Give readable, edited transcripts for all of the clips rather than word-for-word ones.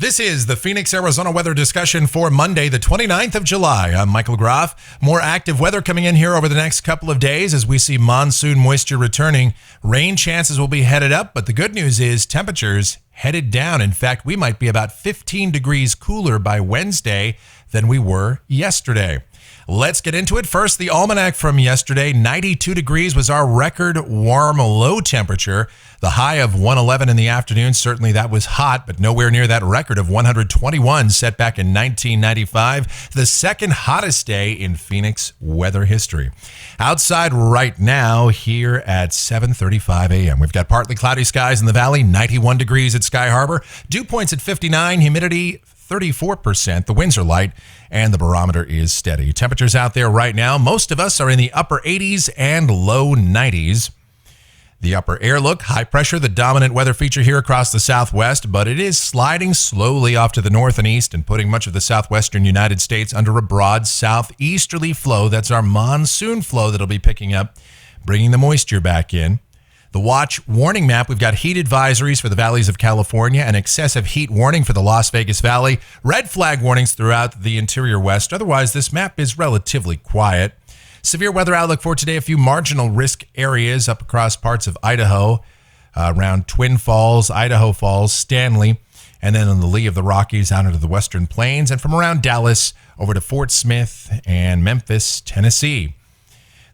This is the Phoenix, Arizona weather discussion for Monday, the 29th of July. I'm Michael Groff. More active weather coming in here over the next couple of days as we see monsoon moisture returning. Rain chances will be headed up, but the good news is temperatures headed down. In fact, we might be about 15 degrees cooler by Wednesday than we were yesterday. Let's get into it. First, the almanac from yesterday. 92 degrees was our record warm low temperature. The high of 111 in the afternoon. Certainly that was hot, but nowhere near that record of 121 set back in 1995. The second hottest day in Phoenix weather history. Outside right now here at 7:35 a.m. We've got partly cloudy skies in the valley, 91 degrees at Sky Harbor. Dew points at 59, humidity 34%. The winds are light and the barometer is steady. Temperatures out there right now, most of us are in the upper 80s and low 90s. The upper air look, high pressure, the dominant weather feature here across the southwest, but it is sliding slowly off to the north and east and putting much of the southwestern United States under a broad southeasterly flow. That's our monsoon flow that'll be picking up, bringing the moisture back in. The watch warning map, we've got heat advisories for the valleys of California, an excessive heat warning for the Las Vegas Valley, red flag warnings throughout the interior west. Otherwise, this map is relatively quiet. Severe weather outlook for today, a few marginal risk areas up across parts of Idaho, around Twin Falls, Idaho Falls, Stanley, and then in the lee of the Rockies out into the western plains, and from around Dallas over to Fort Smith and Memphis, Tennessee.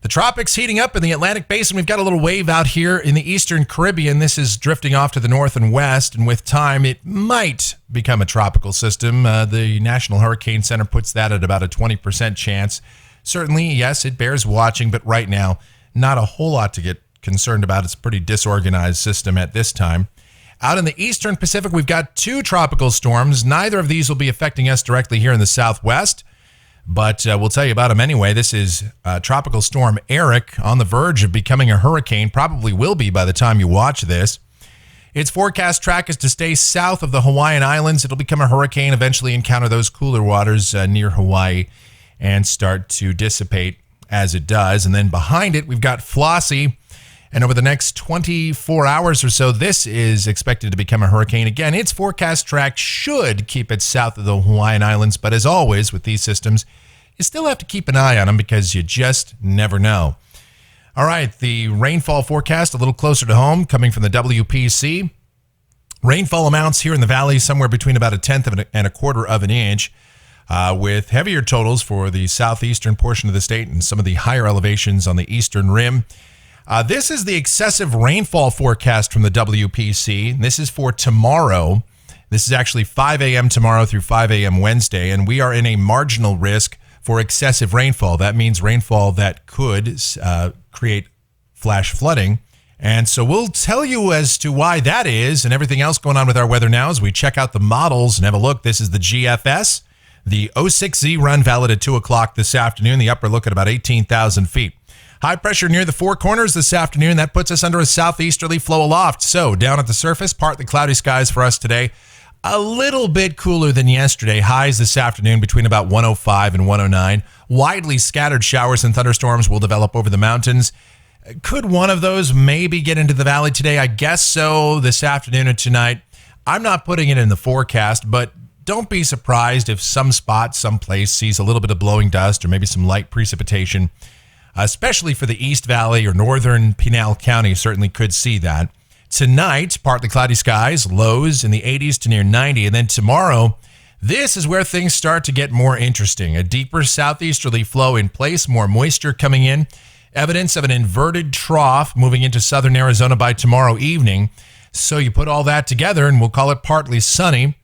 The tropics heating up in the Atlantic Basin. We've got a little wave out here in the eastern Caribbean. This is drifting off to the north and west, and with time, it might become a tropical system. The National Hurricane Center puts that at about a 20% chance. Certainly, yes, it bears watching, but right now, not a whole lot to get concerned about. It's a pretty disorganized system at this time. Out in the eastern Pacific, we've got two tropical storms. Neither of these will be affecting us directly here in the southwest, but we'll tell you about them anyway. This is Tropical Storm Eric, on the verge of becoming a hurricane. Probably will be by the time you watch this. Its forecast track is to stay south of the Hawaiian Islands. It'll become a hurricane, eventually encounter those cooler waters near Hawaii and start to dissipate as it does. And then behind it, we've got Flossie. And over the next 24 hours or so, this is expected to become a hurricane. Again, its forecast track should keep it south of the Hawaiian Islands. But as always with these systems, you still have to keep an eye on them because you just never know. All right, the rainfall forecast a little closer to home coming from the WPC. Rainfall amounts here in the valley somewhere between about 1/10 and 1/4 of an inch. With heavier totals for the southeastern portion of the state and some of the higher elevations on the eastern rim. This is the excessive rainfall forecast from the WPC. This is for tomorrow. This is actually 5 a.m. tomorrow through 5 a.m. Wednesday, and we are in a marginal risk for excessive rainfall. That means rainfall that could create flash flooding. And so we'll tell you as to why that is and everything else going on with our weather now as we check out the models and have a look. This is the GFS. The 06Z run valid at 2 o'clock this afternoon. The upper look at about 18,000 feet. High pressure near the Four Corners this afternoon. That puts us under a southeasterly flow aloft. So down at the surface, partly cloudy skies for us today. A little bit cooler than yesterday. Highs this afternoon between about 105 and 109. Widely scattered showers and thunderstorms will develop over the mountains. Could one of those maybe get into the valley today? I guess so, this afternoon and tonight. I'm not putting it in the forecast, but don't be surprised if some spot, someplace sees a little bit of blowing dust or maybe some light precipitation, especially for the East Valley or northern Pinal County. Certainly could see that. Tonight, partly cloudy skies, lows in the 80s to near 90. And then tomorrow, this is where things start to get more interesting. A deeper southeasterly flow in place, more moisture coming in. Evidence of an inverted trough moving into southern Arizona by tomorrow evening. So you put all that together and we'll call it partly sunny.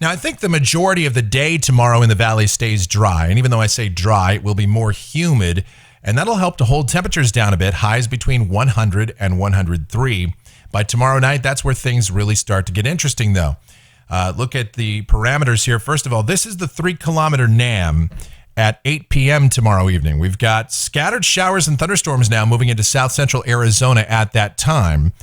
Now, I think the majority of the day tomorrow in the valley stays dry. And even though I say dry, it will be more humid. And that'll help to hold temperatures down a bit. Highs between 100 and 103. By tomorrow night, that's where things really start to get interesting, though. Look at the parameters here. First of all, this is the 3-kilometer NAM at 8 p.m. tomorrow evening. We've got scattered showers and thunderstorms now moving into south central Arizona at that time.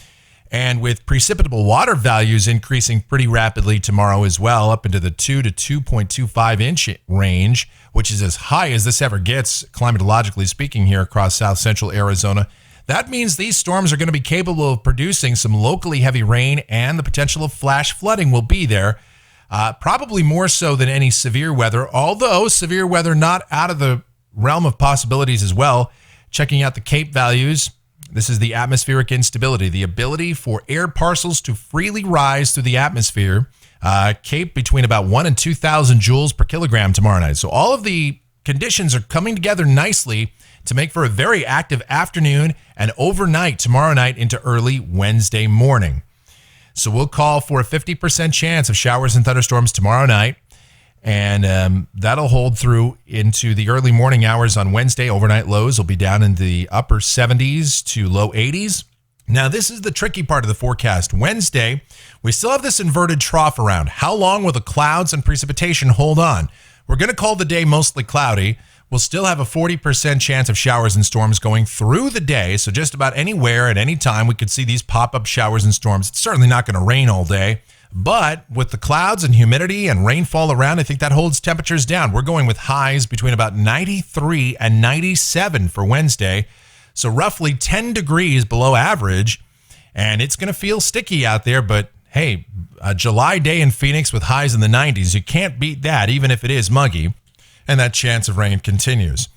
And with precipitable water values increasing pretty rapidly tomorrow as well, up into the 2 to 2.25 inch range, which is as high as this ever gets, climatologically speaking, here across south central Arizona. That means these storms are going to be capable of producing some locally heavy rain, and the potential of flash flooding will be there. Probably more so than any severe weather, although severe weather not out of the realm of possibilities as well. Checking out the CAPE values. This is the atmospheric instability, the ability for air parcels to freely rise through the atmosphere. CAPE between about 1 and 2,000 joules per kilogram tomorrow night. So all of the conditions are coming together nicely to make for a very active afternoon and overnight tomorrow night into early Wednesday morning. So we'll call for a 50% chance of showers and thunderstorms tomorrow night. And that'll hold through into the early morning hours on Wednesday. Overnight lows will be down in the upper 70s to low 80s. Now, this is the tricky part of the forecast. Wednesday, we still have this inverted trough around. How long will the clouds and precipitation hold on? We're going to call the day mostly cloudy. We'll still have a 40% chance of showers and storms going through the day. So just about anywhere at any time, we could see these pop-up showers and storms. It's certainly not going to rain all day. But with the clouds and humidity and rainfall around, I think that holds temperatures down. We're going with highs between about 93 and 97 for Wednesday. So roughly 10 degrees below average. And it's going to feel sticky out there. But hey, a July day in Phoenix with highs in the 90s, you can't beat that, even if it is muggy. And that chance of rain continues.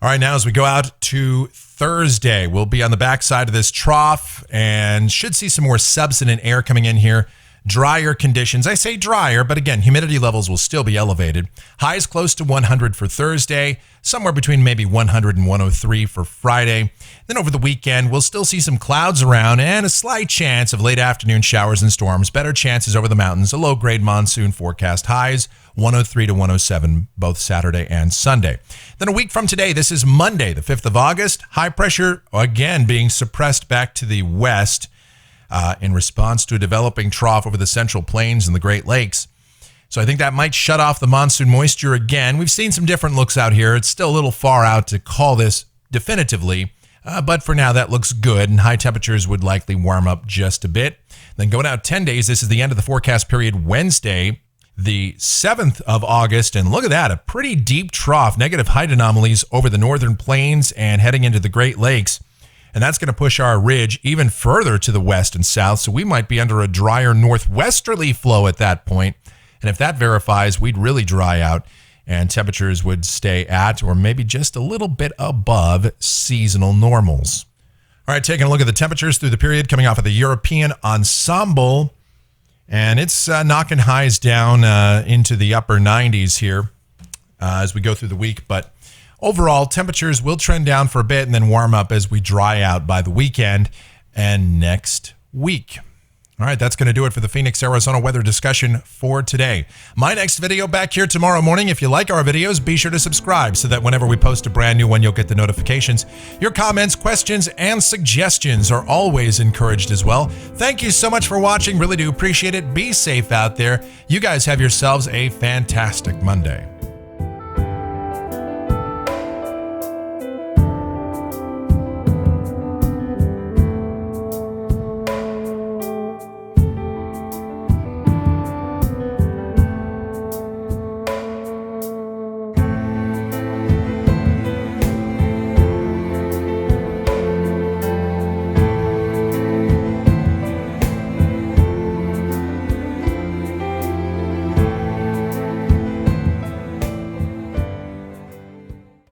All right, now as we go out to Thursday, we'll be on the backside of this trough and should see some more substandard air coming in here. Drier conditions. I say drier, but again, humidity levels will still be elevated. Highs close to 100 for Thursday, somewhere between maybe 100 and 103 for Friday. Then over the weekend, we'll still see some clouds around and a slight chance of late afternoon showers and storms. Better chances over the mountains. A low-grade monsoon forecast. Highs 103 to 107 both Saturday and Sunday. Then a week from today, this is Monday, the 5th of August. High pressure again being suppressed back to the west. In response to a developing trough over the Central Plains and the Great Lakes. So I think that might shut off the monsoon moisture again. We've seen some different looks out here. It's still a little far out to call this definitively, but for now that looks good, and high temperatures would likely warm up just a bit. Then going out 10 days, this is the end of the forecast period, Wednesday, the 7th of August, and look at that, a pretty deep trough, negative height anomalies over the northern plains and heading into the Great Lakes. And that's going to push our ridge even further to the west and south. So we might be under a drier northwesterly flow at that point. And if that verifies, we'd really dry out and temperatures would stay at or maybe just a little bit above seasonal normals. All right, taking a look at the temperatures through the period coming off of the European ensemble. And it's knocking highs down into the upper 90s here as we go through the week. But overall, temperatures will trend down for a bit and then warm up as we dry out by the weekend and next week. All right, that's going to do it for the Phoenix, Arizona weather discussion for today. My next video back here tomorrow morning. If you like our videos, be sure to subscribe so that whenever we post a brand new one, you'll get the notifications. Your comments, questions, and suggestions are always encouraged as well. Thank you so much for watching. Really do appreciate it. Be safe out there. You guys have yourselves a fantastic Monday.